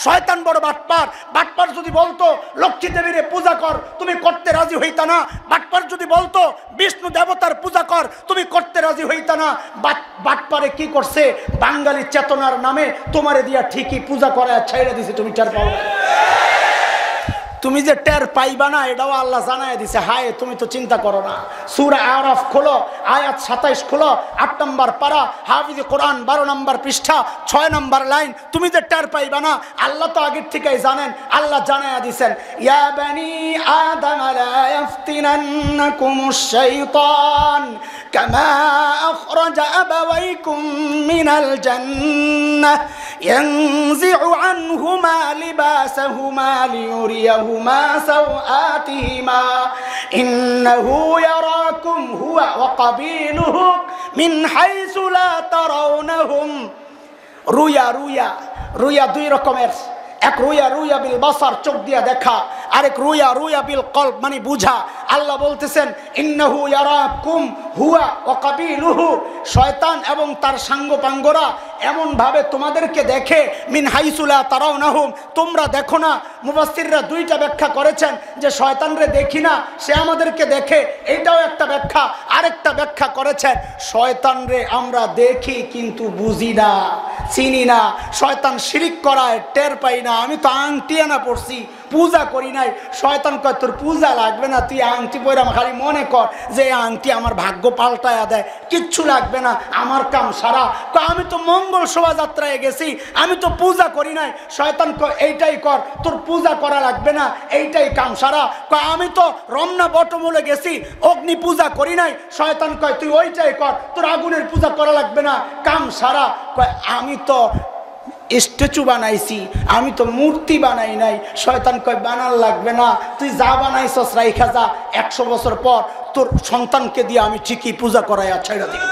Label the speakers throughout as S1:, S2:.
S1: শয়তান বড় বাটপার। বাটপার যদি বলতো লক্ষ্মী দেবীরে পূজা কর, তুমি করতে রাজি হইতা না। বাটপার যদি বলতো বিষ্ণু দেবতার পূজা কর, তুমি করতে রাজি হইতা না। বাটপারে কি করছে, বাঙালি চেতনার নামে তোমারে দিয়া ঠিকই পূজা করায় ছাইড়া দিছে, তুমি টের পাও। তুমি যে টের পাইবা না এটাও আল্লাহ জানায় দিছে। হায়, তুমি তো চিন্তা করো না। সূরা আরাফ খোলো, আয়াত 27 খোলো, 8 নম্বর পারা, হাফিজ কোরআন 12 নম্বর পৃষ্ঠা 6 নম্বর লাইন। তুমি যে টের পাইবা না আল্লাহ তো আগের থেকেই জানেন। আল্লাহ জানায় দিছেন, ইয়া বানি আদম লা ইফতিনান্নাকুমুশ শাইতান কামা আখরাজা আবাওয়াইকুম মিনাল জান্নাহ ইয়ানজিউ আনহুমা লিবাসাহুমা লিয়ুরিয়াহুমা সাওআতিহিমা ইন্নাহু ইয়ারাকুম হুয়া ওয়া কাবিলুহু মিন হাইসু লা তারাউনাহুম। রুয়া রুয়া রুয়া দুই রকমের। এক রুয়া রুয়া বিল বাসার, চোখ দিয়া দেখা, আরেক রুয়া রুয়া বিল কলব মানে বুঝা। আল্লাহ বলতেছেন ইন্নাহু ইয়ারাকুম হুয়া ওয়া কাবিলুহু, শয়তান এবং তার সাঙ্গপাঙ্গরা এমন ভাবে তোমাদেরকে দেখে, মিন হাইসু লা তারাউনাহুম, তোমরা দেখো না। মুফাসসিররা দুইটা ব্যাখ্যা করেছেন যে শয়তানরে দেখি না, সে আমাদেরকে দেখে, এইটাও একটা ব্যাখ্যা। আরেকটা ব্যাখ্যা করেছেন শয়তানরে আমরা দেখি কিন্তু বুঝি না, চিনি না। শয়তান শিরিক করায় টের পাই না। আমি তো আংটি আনা পড়ছি, পূজা করি নাই। শয়তান কয় তোর পূজা লাগবে না, তুই আংটি পরে খালি মনে কর যে আংটি আমার ভাগ্য পাল্টায়া দেয়, কিচ্ছু লাগবে না, আমার কাম সারা। আমি তো মঙ্গল শোভাযাত্রায় গেছি, আমি তো পূজা করি নাই। শয়তান কয় এইটাই কর, তোর পূজা করা লাগবে না, এইটাই কাম সারা। আমি তো রমনা বটমূলে গেছি, অগ্নি পূজা করি নাই। শয়তান কয় তুই ওইটাই কর, তোর আগুনের পূজা করা লাগবে না, কাম সারা। আমি তো স্ট্যাচু বানাইছি, আমি তো মূর্তি বানাই নাই। শয়তান কয় বানাল লাগবে না, তুই যা বানাইছস রাইখা যা, 100 বছর পর তোর সন্তানকে দিয়ে আমি ঠিকই পূজা করাই ছাইড়া দিব।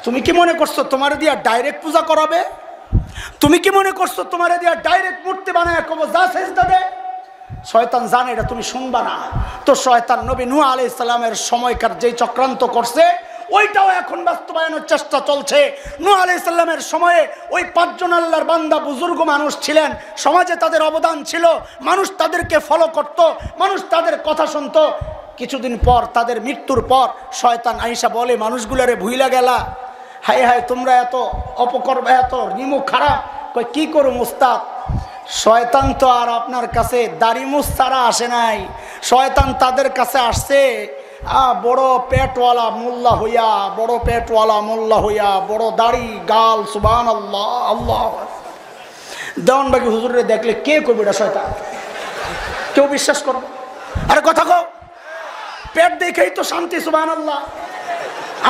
S1: তুমি কি মনে করছো তোমারে দিয়া ডাইরেক্ট পূজা করাবে? তুমি কি মনে করছো তোমারে দিয়া ডাইরেক্ট মূর্তি বানায় কব যা সেজদা দে? শয়তান জানে এটা তুমি শুনবা না। তো শয়তান নবী নূহ আলাইহিস সালামের সময়কার যেই চক্রান্ত করছে ওইটাও এখন বাস্তবায়নের চেষ্টা চলছে। নূহ আলাইহিস সালামের সময়ে ওই 5 জন আল্লাহর বান্দা বুজুর্গ মানুষ ছিলেন, সমাজে তাদের অবদান ছিল, মানুষ তাদেরকে ফলো করত, মানুষ তাদের কথা শুনত। কিছুদিন পর তাদের মৃত্যুর পর শয়তান আইসা বলে মানুষগুলোরে ভুইলা গেলা, হায় হায় তোমরা এত অপকর্ম, এত নিমুখ খারাপ। কই কি করুম উস্তাদ? শয়তান তো আর আপনার কাছে দাড়ি মুছ ছাড়া আসে নাই। শয়তান তাদের কাছে আসছে বড় পেটওয়ালা মোল্লা হইয়া, বড় পেটওয়ালা মোল্লা হইয়া, বড় দাড়ি গাল, সুবহানাল্লাহ আল্লাহ। দেওয়ানবাগি হুজুরে দেখলে কে করবে এটা শয়তান? কেউ বিশ্বাস করবে? আরে কথা কও, পেট দেখেই তো শান্তি, সুবহানাল্লাহ।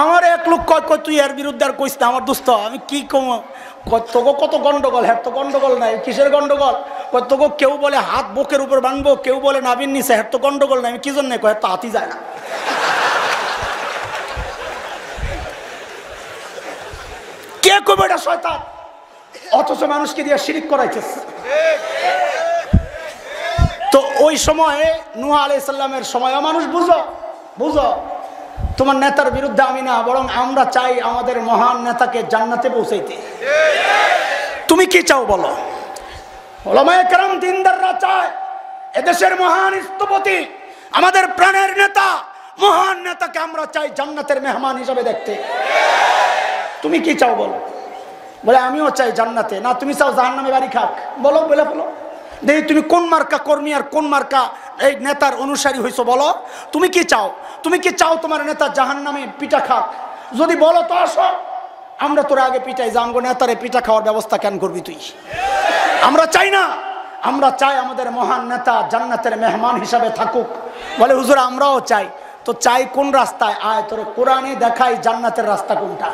S1: আমার এক লোক কয় কয় তুই এর বিরুদ্ধে আর কইস না আমার দোস্ত। আমি কি কম, তোকে কত গন্ডগোল, হ্যাঁ তো গন্ডগোল নাই। কিসের গন্ডগোল? তোকে কেউ বলে হাত বুকের উপর বানবো, কেউ বলে নাবির নিচে, হ্যাঁ তো গন্ডগোল নাই। আমি কি জন্য কয় তো হাতি যায় না। কে কবে এটা শয়তান? অথচ মানুষকে দিয়ে শিরিক করাইতেছে। তো ওই সময়ে নূহ আলাইহিস সালামের সময় মানুষ বুঝো বুঝো, তোমার নেতার বিরুদ্ধে আমি না, বরং আমরা চাই আমাদের মহান নেতাকে জান্নাতে পৌঁছাইতে। তুমি কি চাও বলো? ওলামায়ে কেরাম দিনদাররা চায় এদেশের মহান স্থপতি, আমাদের প্রাণের নেতা, মহান নেতাকে আমরা চাই জান্নাতের মেহমান হিসাবে দেখতে। তুমি কি চাও বলো? বলে আমিও চাই জান্নাতে। না তুমি চাও জাহান্নামে বাড়ি খাক? বলো, বলে বলো দেখি তুমি কোন মার্কা কর্মী আর কোন মার্কা এই নেতার অনুসারী হইছো বলো। তুমি কি চাও? তুমি কি চাও তোমার নেতা জাহান্নামে পিঠা খাক? যদি বলো তো আসো, আমরা তোর আগে পিঠাই যে আমগো নেতারে পিঠা খাওয়ার ব্যবস্থা কেন করবি তুই? আমরা চাই না, আমরা চাই আমাদের মহান নেতা জান্নাতের মেহমান হিসাবে থাকুক। বলে হুজুর আমরাও চাই। তো চাই কোন রাস্তায়? আয় তোরে কোরআনে দেখাই জান্নাতের রাস্তা কোনটা,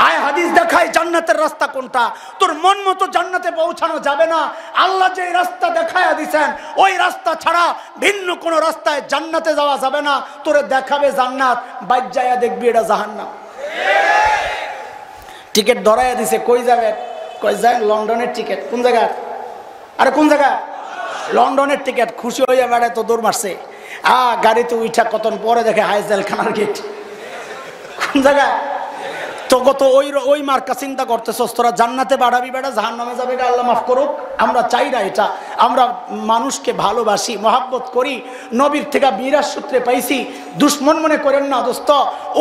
S1: আয় হাদিস দেখাই জান্নাতের রাস্তা কোনটা। তোর মন মতো জান্নাতে পৌঁছানো যাবে না। আল্লাহ যে রাস্তা দেখায়া দিছেন ওই রাস্তা ছাড়া ভিন্ন কোনো রাস্তায় জান্নাতে যাওয়া যাবে না। তোরে দেখাবে জান্নাত, বাইক যাইয়া দেখবি এটা জাহান্নাম। টিকিট ধরাইয়া দিছে, কই যাবে? কই যায় লন্ডনের টিকিট। কোন জায়গায়? আরে কোন জায়গা? লন্ডনের টিকিট। খুশি হইয়া বেড়ায় তো দৌড় মারছে। গাড়িতে উঠা কতক্ষণ পরে দেখে হাইজেলখানার গেট। কোন জায়গা? তো তোকে তো ওই মার্কা চিন্তা করতেছস, তোরা জান্নাতে বাড়াবি বেটা, জাহান্নামে যাবে গা, আল্লাহ মাফ করুক। আমরা চাই না এটা। আমরা মানুষকে ভালোবাসি, মহাব্বত করি, নবীর থেকে বিরাট সূত্রে পাইছি। দুশ্মন মনে করেন না দোস্ত।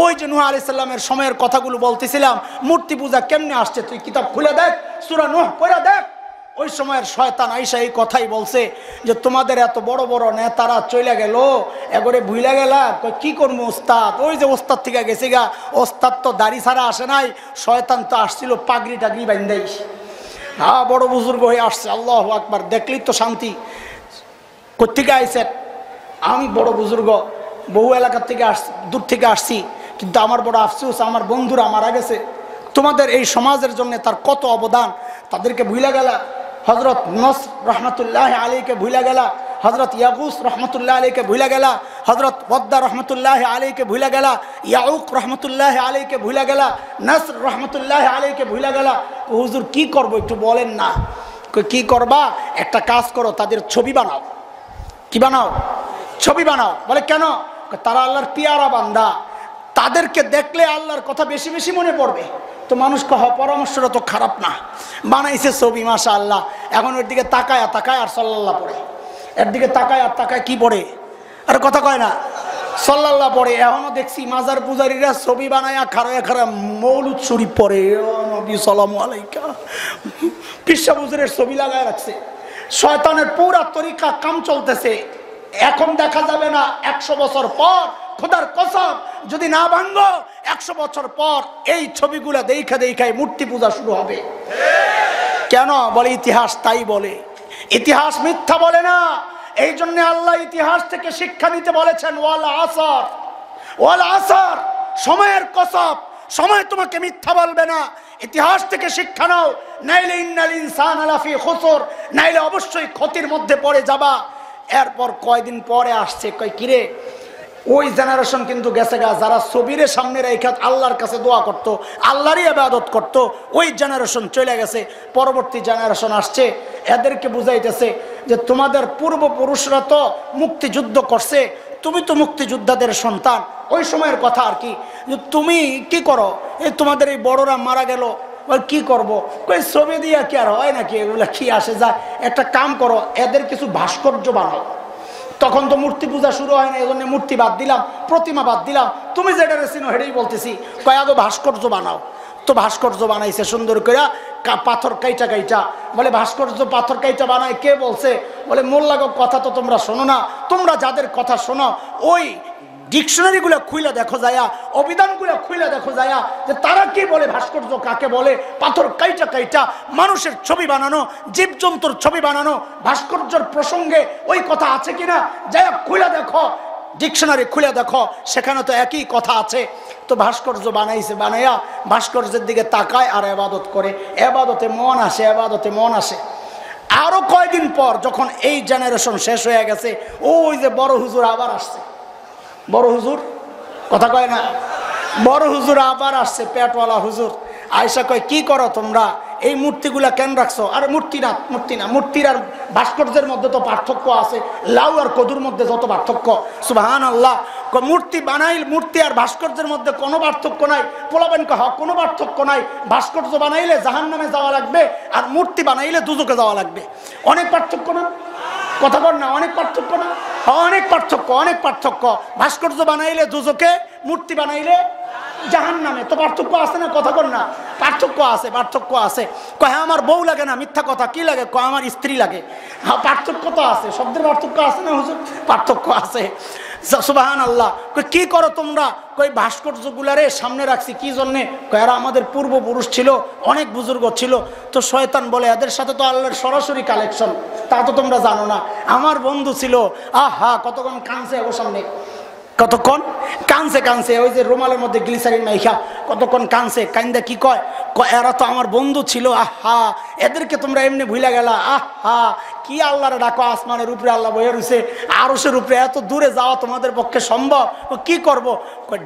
S1: ওই যে নূহ আলাইহিস সালামের সময়ের কথাগুলো বলতেছিলাম, মূর্তি পূজা কেমনে আসছে তুই কিতাব খুলে দেখ, সূরা নূহ পড়ে দেখ। ওই সময়ের শয়তান আইসা এই কথাই বলছে যে তোমাদের এত বড় বড় নেতারা চলে গেল, এবারে ভুলে গেলা, কি করবো ওস্তাদ? ওই যে ওস্তাদ থেকে গেছে গা, ওস্তাদ তো দাড়ি ছাড়া আসে নাই, শয়তান তো আসছিল পাগড়ি টাগড়ি বান্ধাই। হ্যাঁ, বড় বুজুর্গ হয়ে আসছে, আল্লাহু আকবার। দেখলি তো শান্তি। কোত্থেকে আইসেন? আমি বড় বুজুর্গ, বহু এলাকার থেকে আসছি, দূর থেকে আসছি, কিন্তু আমার বড় আফসোস, আমার বন্ধুরা মারা গেছে। তোমাদের এই সমাজের জন্য তার কত অবদান, তাদেরকে ভুলে গেলা। হজরত নসর রহমতুল্লাহ আলীকে ভুলে গেলা, হজরত ইয়াগুস রহমতুল্লাহ আলীকে ভুলে গেলা, হজরত বদ্দা রহমতুল্লাহ আলীকে ভুলে গেলা, ইয়াউক রহমতুল্লাহ আলীকে ভুলে গেলা, নসর রহমতুল্লাহ আলীকে ভুলে গেলা। হুজুর কি করবো একটু বলেন না। কি করবা? একটা কাজ করো, তাদের ছবি বানাও। কি বানাও? ছবি বানাও। বলে কেন? তারা আল্লাহর পিয়ারা বান্দা, তাদেরকে দেখলে আল্লাহর কথা বেশি বেশি মনে পড়বে। তো মানুষ কহ পরামর্শটা তো খারাপ না, বানাইছে ছবি মাশাআল্লাহ। এখন ওর দিকে তাকায় তাকায় আর সাল্লাল্লাহ পড়ে, এর দিকে তাকায় আর তাকায় কি পড়ে, আর কথা কয় না, সাল্লাল্লাহ পড়ে। এখনো দেখছি মাজার পূজারীরা ছবি বানায়া খারায় খারা মৌলুদ শরীফ পড়ে, নবী সাল্লাল্লাহু আলাইহি পিসা হুজুরের ছবি লাগায় রাখছে। শয়তানের পুরা তরিকা কাম চলতেছে। এখন দেখা যাবে না, 100 বছর পর খোদার কসম যদি না ভাঙ্গো, 100 বছর পর এই ছবিগুলা দেখা দেখাই মূর্তি পূজা শুরু হবে। কেন? বলে ইতিহাস তাই বলে। ইতিহাস মিথ্যা বলে না। এই জন্য আল্লাহ ইতিহাস থেকে শিক্ষা নিতে বলেছেন, ওয়াল আসর, ওয়াল আসর, সময়ের কসম, সময় তোমাকে মিথ্যা বলবে না। ইতিহাস থেকে শিক্ষা নাও, নাইলে ইন্নাল ইনসানা লাফি খুসর, নাইলে অবশ্যই ক্ষতির মধ্যে পড়ে যাবা। এরপর কয়দিন পরে আসছে, কয় কিরে ওই জেনারেশন কিন্তু গেছে গা, যারা ছবিরে সামনে রেখে আল্লাহর কাছে দোয়া করতো, আল্লাহরই ইবাদত করতো, ওই জেনারেশন চলে গেছে। পরবর্তী জেনারেশন আসছে, এদেরকে বুঝাইতেছে যে তোমাদের পূর্বপুরুষরা তো মুক্তিযুদ্ধ করছে, তুমি তো মুক্তিযোদ্ধাদের সন্তান। ওই সময়ের কথা আর কি, যে তুমি কি করো, এই তোমাদের এই বড়রা মারা গেল, কি করব? কই ছবি দিয়া কি আর হয় নাকি, এগুলা কি আসে যায়, একটা কাম করো, এদের কিছু ভাস্কর্য বানাও। তখন তো মূর্তি পূজা শুরু হয় না, এই জন্য মূর্তি বাদ দিলাম, প্রতিমা বাদ দিলাম, তুমি যেটা রেছিনো হেঁটেই বলতেছি, কয়াগো ভাস্কর্য বানাও। তো ভাস্কর্য বানাইছে সুন্দর করে, পাথর কাইটা কাইটা। বলে ভাস্কর্য পাথর কাইটা বানায় কে বলছে? বলে মোল্লাগো কথা তো তোমরা শোনো না, তোমরা যাদের কথা শোনো ওই ডিকশনারিগুলো খুইলা দেখো যায়া, অভিধানগুলো খুইলা দেখো যায়া, যে তারা কি বলে ভাস্কর্য কাকে বলে। পাথর কাইটা কাইটা মানুষের ছবি বানানো, জীবজন্তুর ছবি বানানো, ভাস্কর্যের প্রসঙ্গে ওই কথা আছে কিনা যায়া খুইলা দেখো, ডিকশনারি খুলে দেখো, সেখানে তো একই কথা আছে। তো ভাস্কর্য বানাইছে, বানাইয়া ভাস্কর্যের দিকে তাকায় আর ইবাদত করে, ইবাদতে মন আসে, ইবাদতে মন আসে। আরো কয়দিন পর যখন এই জেনারেশন শেষ হয়ে গেছে, ওই যে বড় হুজুর আবার আসছে। বড় হুজুর কথা কয় না, বড় হুজুর আবার আসছে, পেটওয়ালা হুজুর। আয়সা কয় কি করো তোমরা, এই মূর্তিগুলা কেন রাখছো? আর মূর্তি না, মূর্তি না, মূর্তির আর ভাস্কর্যের মধ্যে তো পার্থক্য আছে, লাউ আর কদুর মধ্যে যত পার্থক্য। সুবহানাল্লাহ। মূর্তি বানাইল, মূর্তি আর ভাস্কর্যের মধ্যে কোনো পার্থক্য নাই। পোলাবেন কহ কোনো পার্থক্য নাই। ভাস্কর্য বানাইলে জাহান্নামে যাওয়া লাগবে, আর মূর্তি বানাইলে দুজকে যাওয়া লাগবে। অনেক পার্থক্য না? কথা বল না, অনেক পার্থক্য না? অনেক পার্থক্য, অনেক পার্থক্য। ভাস্কর্য বানাইলে দুজকে, মূর্তি বানাইলে জাহান্নামে। তো পার্থক্য আছে না? কথা বল না, পার্থক্য আছে, পার্থক্য আছে। কয় আমার বউ লাগে না, মিথ্যা কথা। কি লাগে? কয় আমার স্ত্রী লাগে। হ্যাঁ, পার্থক্য তো আছে, শব্দের পার্থক্য আছে না হুজুর? পার্থক্য আছে। সুবহানাল্লাহ। কই কি করো তোমরা? কই ভাস্কর্যগুলারে সামনে রাখছি কি জন্যে? কয় এরা আমাদের পূর্বপুরুষ ছিল, অনেক বুজুর্গ ছিল। তো শয়তান বলে এদের সাথে তো আল্লাহর সরাসরি কালেকশন, তা তো তোমরা জানো না। আমার বন্ধু ছিল, আহা কতক্ষণ কাঁদছে ওর সামনে, কতক্ষণ কাঁদছে, কাঁদছে ওই যে রুমালের মধ্যে গ্লিসারিন মাইখা, কতক্ষণ কাঁদছে। কান্দা কি কয়? এরা তো আমার বন্ধু ছিল, আহা এদেরকে তোমরা এমনি ভুলে গেলা। আহা কি আল্লাহরে ডাকো, আসমানের উপরে আল্লাহ বয়ে রয়েছে, আরশের উপরে, এত দূরে যাওয়া তোমাদের পক্ষে সম্ভব? কি করবো?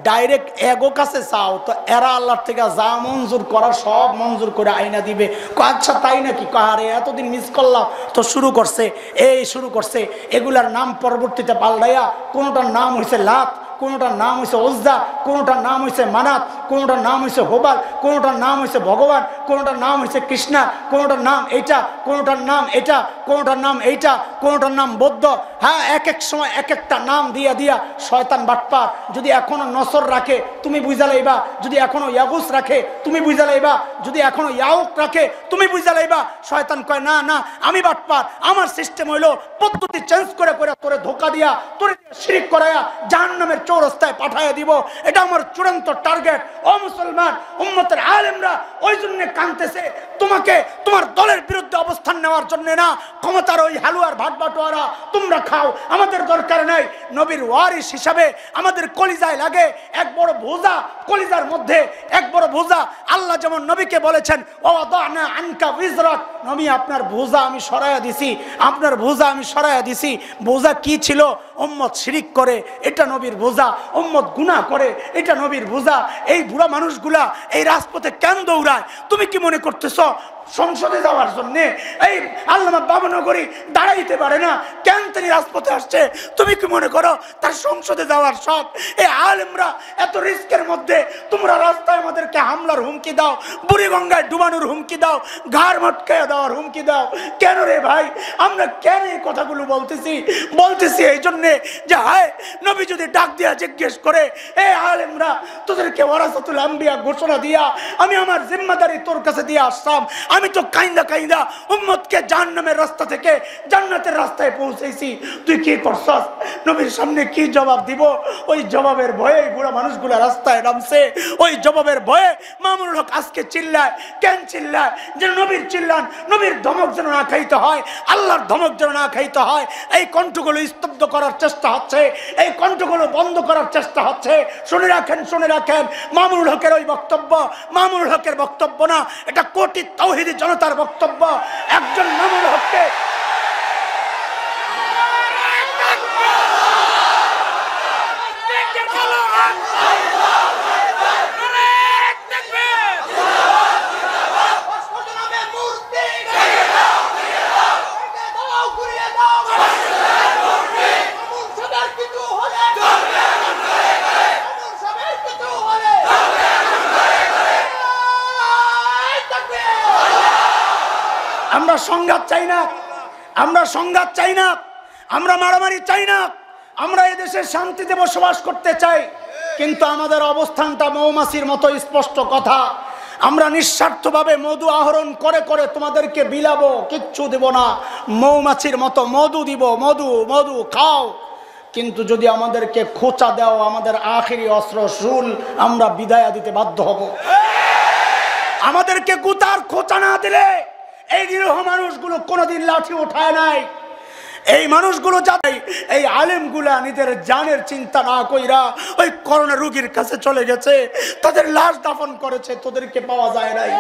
S1: ডাইরেক্ট এগো কাছে চাও, তো এরা আল্লাহর থেকে যা মঞ্জুর করার সব মঞ্জুর করে আইনা দিবে। আচ্ছা তাই নাকি? আরে এতদিন মিস করলাম। তো শুরু করছে, এই শুরু করছে। এগুলার নাম পরবর্তীতে পাল্টাইয়া কোনোটার নাম হয়েছে লাত, কোনোটার নাম হয়েছে ওজ্জা, কোনোটার নাম হয়েছে মানাত, কোনোটার নাম হয়েছে হোবাল, কোনোটার নাম হয়েছে ভগবান, কোনোটার নাম হয়েছে কৃষ্ণা, কোনোটার নাম এইটা, কোনোটার নাম এইটা, কোনোটার নাম এইটা, কোনোটার নাম বৌদ্ধ। হ্যাঁ, এক এক সময় এক একটা নাম দিয়া দিয়া শয়তান বাটপার। যদি এখনো নসর রাখে তুমি বুঝা লাইবা, যদি এখনো ইয়াগুস রাখে তুমি বুঝা লাইবা, যদি এখনো ইয়াউক রাখে তুমি বুঝা লাইবা। শয়তান কয় না না, আমি বাটপার, আমার সিস্টেম হইলো পদ্ধতি চেঞ্জ করে করে তোরে ধোকা দিয়া, তোরে শিরিক করায়া জাহান্নামের চৌরাস্তায় পাঠাইয়া দিব। এটা আমার চূড়ান্ত টার্গেট। ও মুসলমান, উম্মতের আলেমরা ওই জন্য কাঁদতেছে, তোমাকে তোমার দলের বিরুদ্ধে অবস্থান নেওয়ার জন্য না। ক্ষমতার ওই হালুয়ার ভাটবাটোয়ারা তোমরা খাও, আমাদের দরকার নাই। নবীর ওয়ারিস হিসাবে আমাদের কলিজায় লাগে এক বড় বোঝা, কলিজার মধ্যে এক বড় বোঝা। আল্লাহ যেমন নবীকে বলেছেন, ও দানা আনকা বিজরাক, নবী আপনার বোঝা আমি সরাইয়া দিছি, আপনার বোঝা আমি সরাইয়া দিছি। বোঝা কি ছিল? উম্মত শিরিক করে, এটা নবীর বোঝা। উম্মত গুনাহ করে, এটা নবীর বোঝা। এই বুড়া মানুষগুলা এই রাজপথে কেন দৌড়ায়? তুমি কি মনে করতেছ সংসদে যাওয়ার জন্য এই আল্লামা বাবনগরী দাঁড়াইতে পারে না? কেন তিনি রাজপথে আসছে? তুমি কি মনে করো তার সংসদে যাওয়ার শখ? এই আলেমরা এত রিস্কের মধ্যে তোমরা রাস্তায় আমাদেরকে হামলার হুমকি দাও, বুড়িগঙ্গায় ডুবানোর হুমকি দাও, ঘাড় মটকাইয়া দেওয়ার হুমকি দাও। কেন রে ভাই? আমরা কেন এই কথাগুলো বলতেছি এই জন্যে যে হায় নবী যদি ডাক দিয়া জিজ্ঞেস করে, এ আলেমরা তোদেরকে ওয়ারাসাতুল আম্বিয়া ঘোষণা দিয়া আমি আমার জিম্মাদারি তোর কাছে দিয়ে আসলাম, আমি তো কাইন্দা কাইন্দা উম্মতকে জাহান্নামের রাস্তা থেকে জান্নাতের রাস্তায় পৌঁছেছি, তুই কি করছস? নবীর সামনে কি জবাব দিব? ওই জবাবের ভয়ে বুড়া মানুষগুলা রাস্তায় নামছে। ওই জবাবের ভয়ে মামুনুল হক আজকে চিল্লায়। কেন চিল্লায়? যে নবীর চিল্লান, নবীর ধমক যেন না খাইতে হয়, আল্লাহর ধমক যেন না খাইতে হয়। এই কণ্ঠগুলো স্তব্ধ করার চেষ্টা হচ্ছে, এই কণ্ঠগুলো বন্ধ করার চেষ্টা হচ্ছে। শুনে রাখেন, শুনে রাখেন, মামুনুল হকের ওই বক্তব্য মামুনুল হকের বক্তব্য না, এটা কোটি তাওহীদি জনতার বক্তব্য। একজন মামুনুল হককে আমরা সংঘাত চাই না, আমরা সংঘাত চাই না, আমরা মারামারি চাই না, আমরা এদেশে শান্তিতে বসবাস করতে চাই। কিন্তু আমাদের অবস্থানটা মৌমাছির মতো স্পষ্ট কথা। আমরা নিঃস্বার্থভাবে মধু আহরণ করে করে তোমাদেরকে বিলাবো, কিচ্ছু দেব না। মৌমাছির মতো মধু দিব, মধু মধু খাও। কিন্তু যদি আমাদেরকে খোঁচা দাও, আমাদের আখেরি অস্ত্র শুল, আমরা বিদায় দিতে বাধ্য হব। আমাদেরকে গুতার খোঁচা না দিলে এই নিরীহ মানুষগুলো কোনোদিন লাঠি ওঠায় নাই। এই মানুষগুলো যাতে এই আলেমগুলা নিজের জানের চিন্তা না কইরা ওই করোনা রোগীর কাছে চলে গেছে, তাদের লাশ দাফন করেছে, তোদেরকে পাওয়া যায় নাই।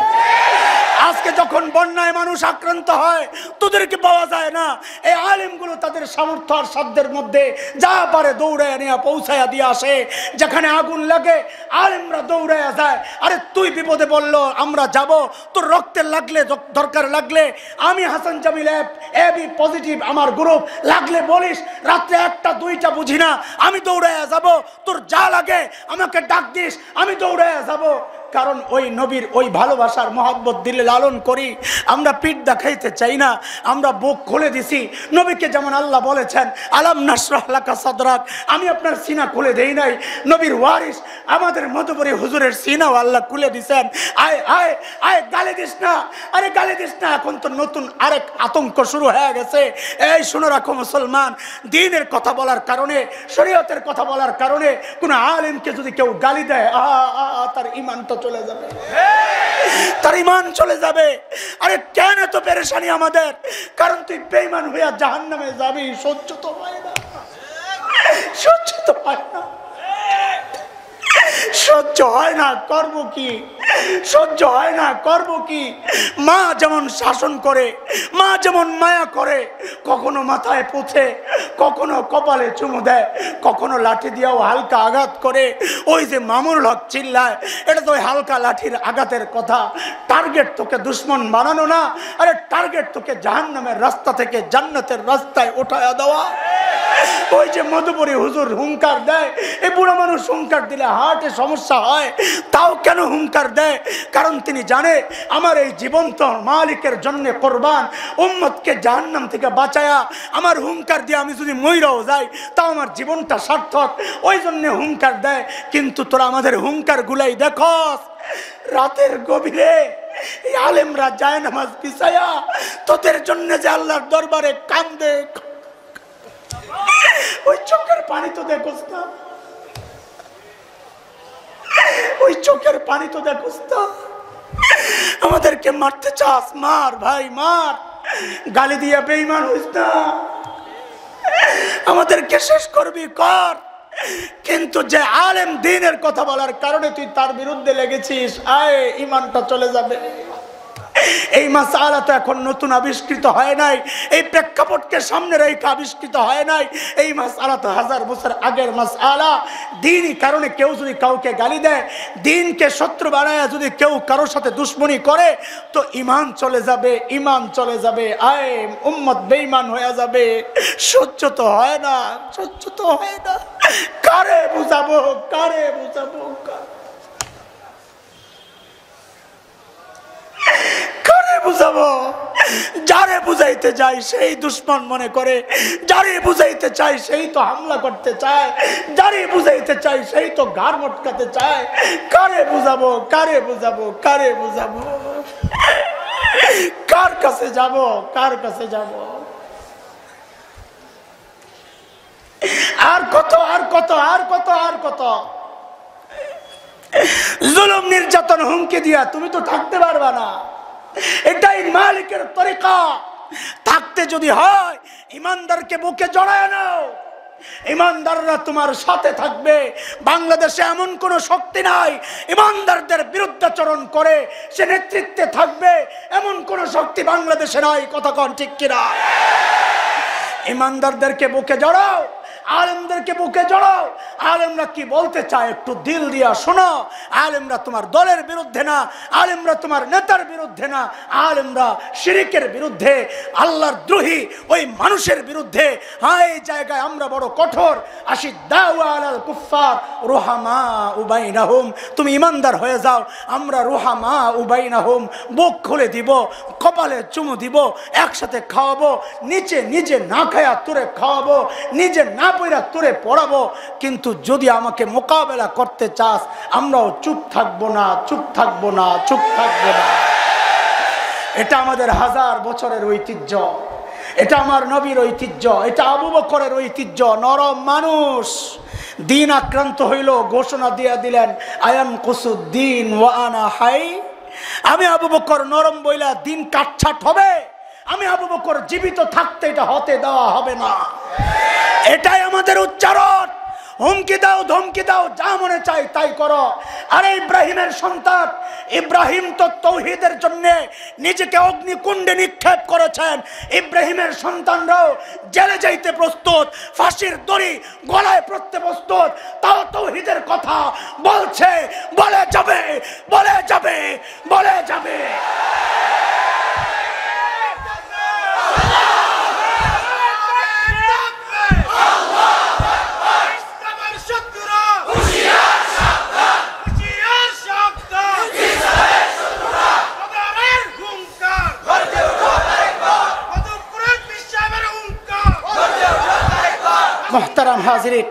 S1: আজকে যখন বন্যায় মানুষ আক্রান্ত হয় তোদেরকে পাওয়া যায় না। এই আলেমগুলো তাদের সামর্থ্য আর সাধ্যের মধ্যে যা পারে দৌড়াইয়া নিয়ে পৌঁছাইয়া দিয়ে আসে। যেখানে আগুন লাগে আলেমরা দৌড়াইয়া যায়। আরে তুই বিপদে বলল আমরা যাব, তোর রক্তের লাগলে দরকার লাগলে আমি হাসান জামিল এবি পজিটিভ আমার গ্রুপ, লাগলে বলিস রাত্রে 1টা 2টা বুঝি না, আমি দৌড়াইয়া যাব। তোর যা লাগে আমাকে ডাক দিস, আমি দৌড়াইয়া যাব। কারণ ওই নবীর ওই ভালোবাসার মহব্বত দিলে লালন করি। আমরা পিঠ দেখাইতে চাই না, আমরা বুক খুলে দিছি। নবীকে যেমন আল্লাহ বলেছেন আলাম নাশরাহ লাকা সাদরাক, আমি আপনার সিনা খুলে দেই নাই। নবীর ওয়ারিস আমাদের মধুপুরী হুজুরের সিনাও আল্লাহ খুলে দিছেন। আয় আয় আয়, গালি দিস না, আরে গালি দিস না। এখন তো নতুন আরেক আতঙ্ক শুরু হয়ে গেছে। এই শুনে রাখো মুসলমান, দ্বীনের কথা বলার কারণে, শরীয়তের কথা বলার কারণে কোন আলেমকে যদি কেউ গালি দেয়, তার ঈমান তো চলে যাবে, তার ঈমান চলে যাবে। আরে কেন এত পেরেশানি আমাদের? কারণ তুই বেঈমান হইয়া জাহান্নামে যাবি। সহ্য তো হয় না, সহ্য তো হয় না, সহ্য হয় না, করব কি? সহ্য হয় না, করব কি? মা যেমন শাসন করে, মা যেমন মায়া করে, কখনো মাথায় পুঁছে, কখনো কপালে চুমু দেয়, কখনো লাঠি দিয়েও হালকা আঘাত করে। ওই যে মামুনুল হক চিল্লায়, এটা তো ওই হালকা লাঠির আঘাতের কথা। টার্গেট তোকে দুশ্মন বানানো না, আরে টার্গেট তোকে জাহান্নামের রাস্তা থেকে জান্নাতের রাস্তায় ওঠায়া দেওয়া। ওই যে মধুপুরী হুজুর হুঙ্কার দেয়, এই বুড়া মানুষ হুঙ্কার দিলে হার্টে সমস্যা হয়, তাও কেন হুঙ্কার দেয়? কারণ তিনি জানে আমার এই জীবন তো মালিকের জন্য কোরবান, উম্মতকে জাহান্নাম থেকে বাঁচায়া আমার হুঙ্কার দিয়ে আমি যদি মইরাও যাই তাও আমার জীবনটা সার্থক, ওই জন্য হুঙ্কার দেয়। কিন্তু তোরা আমাদের হুঙ্কার গুলাই দেখস রাতের গভীরে এই আলেমরা যায় নামাজ বিছায়া তোদের জন্য যে আল্লাহর দরবারে কান্দে, ওই চোখের পানি তো দেখোস না, ওই চোখের পানি তো দেখোস না। আমাদেরকে মারতে চাস, মার ভাই মার, গালি দিয়ে বেঈমান হইস না, আমাদেরকে শেষ করবি কর। কিন্তু যে আলেম দ্বীনের কথা বলার কারণে তুই তার বিরুদ্ধে লেগেছিস, আয় ইমানটা চলে যাবে। এই মাসআলা তো এখন নতুন আবিষ্কৃত হয় নাই, এই প্রেক্ষাপটকে সামনে রেখে আবিষ্কৃত হয় নাই। এই মাসআলা তো হাজার বছর আগের মাসআলা। দ্বীনি কারণে কেউ যদি কাউকে গালি দেয়, দ্বীনকে শত্রু বানায় যদি কেউ কারোর সাথে দুশ্মনী করে, তো ঈমান চলে যাবে, ঈমান চলে যাবে, আয় উম্মত বেঈমান হয়ে যাবে। সহ্য তো হয় না, সহ্য তো হয় না। কারে বুঝাবো, কারে বুঝাবো, কারে বুঝাবো? যারে বুঝাইতে যাই সেই দুশ্মন মনে করে, যারে বুঝাইতে চাই সেই তো হামলা করতে চায়, যারে বুঝাইতে চাই সেই তো ঘাড় মটকাতে চায়। কারে বুঝাবো, কারে বুঝাবো, কারে বুঝাবো? কার কাছে যাব, কার কাছে যাব? আর কত, আর কত, আর কত, আর কত জুলুম নির্যাতন হুমকি দিয়া তুমি তো থাকতে পারবা না। এটাই মালিকের তরিকা। থাকতে যদি হয় ইমানদারকে বুকে জড়ায় নাও, ইমানদাররা তোমার সাথে থাকবে। বাংলাদেশে এমন কোন শক্তি নাই ইমানদারদের বিরুদ্ধাচরণ করে সে নেতৃত্বে থাকবে, এমন কোন শক্তি বাংলাদেশে নাই। কথা কন ঠিক কিনা? ইমানদারদেরকে বুকে জড়াও, আলেমদেরকে বুকে জড়াও। আলেমরা কি বলতে চায় একটু দিল দিয়া শোনো। আলেমরা তোমার দলের বিরুদ্ধে না, আলেমরা তোমার নেতার বিরুদ্ধে না, আলেমরা শিরিকের বিরুদ্ধে, আল্লাহর দ্রোহী ওই মানুষের বিরুদ্ধে। হ্যাঁ, এই জায়গায় আমরা বড় কঠোর। আশিদ্দাউ আলাল কুফফার রুহামাউ বাইনাহুম। তুমি ইমানদার হয়ে যাও, আমরা রুহামাউ বাইনাহুম, বুক খুলে দিব, কপালে চুমু দিব, একসাথে খাওয়াবো, নিচে নিজে না খায়া তোরে খাওয়াবো, নিজে না পড়া তোরে পড়াবো। কিন্তু যদি আমাকে মোকাবেলা করতে চাস আমরাও চুপ থাকবো না, চুপ থাকবো না, চুপ থাকবো না। এটা আমাদের হাজার বছরের ঐতিহ্য, এটা আমার নবীর ঐতিহ্য, এটা আবু বকরের ঐতিহ্য। নরম মানুষ, দিন আক্রান্ত হইল, ঘোষণা দিয়া দিলেন আয়ান কুসুদ্দিন ওয়া আনা হাই। আমি আবু বকর নরম বইলা দিন কাটছাট হবে, আমি আবু বকর জীবিত থাকতে এটা হতে দেওয়া হবে না। এটাই আমাদের উচ্চারণ। হুমকি দাও, ধমকি দাও, যা মনে চাই তাই করো। আরে ইব্রাহিমের সন্তান ইব্রাহিম তো তৌহিদের জন্য নিজেকে অগ্নিকুণ্ডে নিক্ষেপ করেছেন। ইব্রাহিমের সন্তানরাও জেলে যাইতে প্রস্তুত, ফাঁসির দড়ি গলায় পড়তে প্রস্তুত, তাও তৌহিদের কথা বলছে। বলে যাবে, বলে যাবে, বলে যাবে। মোহতারাম হাজিরিন,